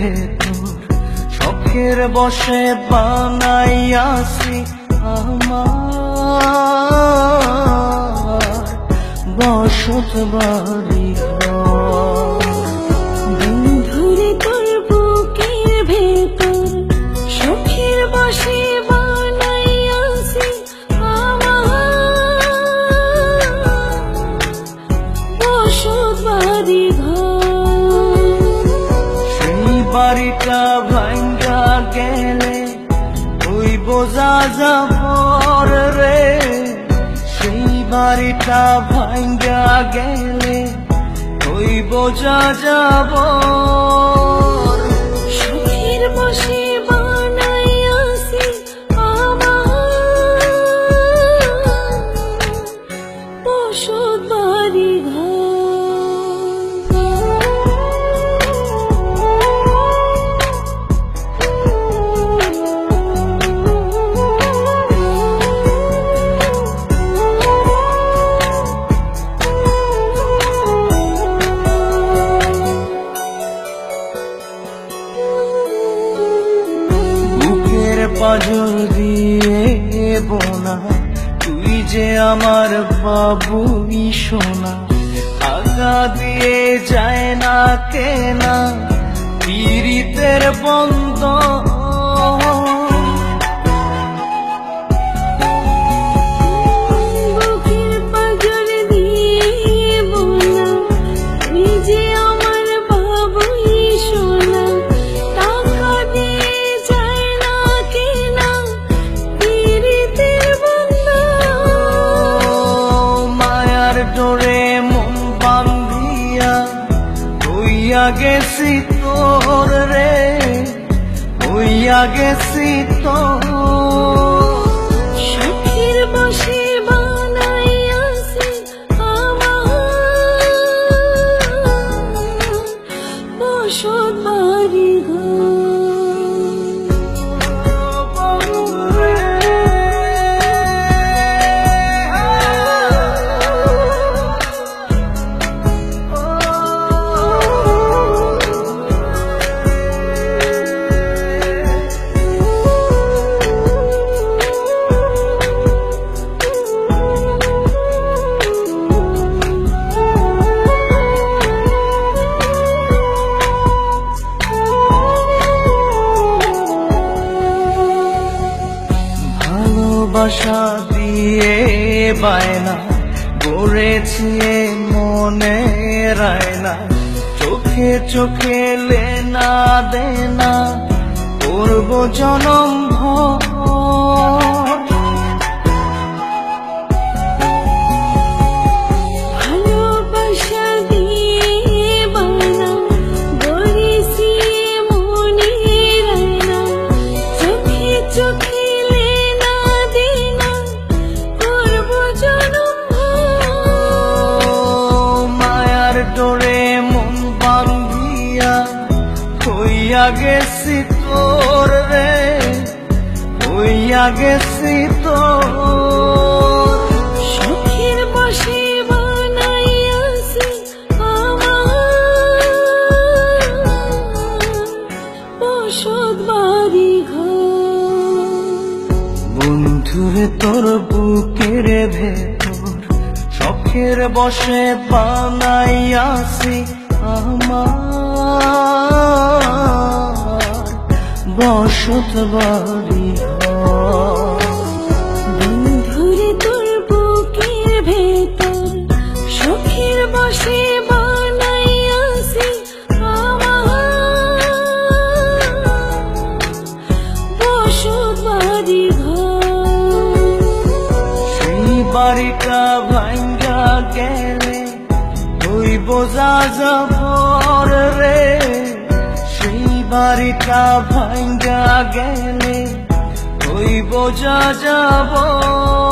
ভেতর শখের বসে বানাইয়াছি আমার বসত বাড়ি বন্ধুরে তোর বুকের ভেতর শখের বসে বানাইয়াছি আমার বসত বাড়ি সেই বাড়িটা ভাঙ্গা গেলে ওই বোঝা যাবর রে সেই বাড়িটা ভাঙ্গা গেলে ওই বোঝা যাবর শখের বসে বানাইয়াছি আমার বসত বাড়ি পাজল দিয়ে বোনা তুই যে আমার বাবুই সোনা আগা দিয়ে যায় না কেনা পীড়িতের বন্ধ গেছি তোর রে হইয়া গেছি তোর শখের বসে বানাইয়াছি আমার বসত বাড়ি ভালোবাসা দিয়ে বায়না গড়েছি মনে রায়না চোখে চোখে লেনা দেনা করব জনম ভর ভালোবাসা দিয়ে বানা গড়েছি মনে রায়না চোখে চোখে ডোরে মন বান্ধিয়া হইয়া গেছি তোর রে হইয়া গেছি তোর শখের বসে বানাইয়াছি আমার বসত বাড়ি বন্ধুরে তোর বুকের ভেতর শখের বসে বানাইয়াছি আমার বসত বাড়ি বন্ধুরে তোর বুকের ভেতর শখের বসে বানাইয়াছি আমার বসত বাড়ি সেই বাড়িটা ভাঙ্গা গেলে ওই বোঝা যাবর রে সেই বাড়িটা ভাঙ্গা গেলে ওই বোঝা যাবর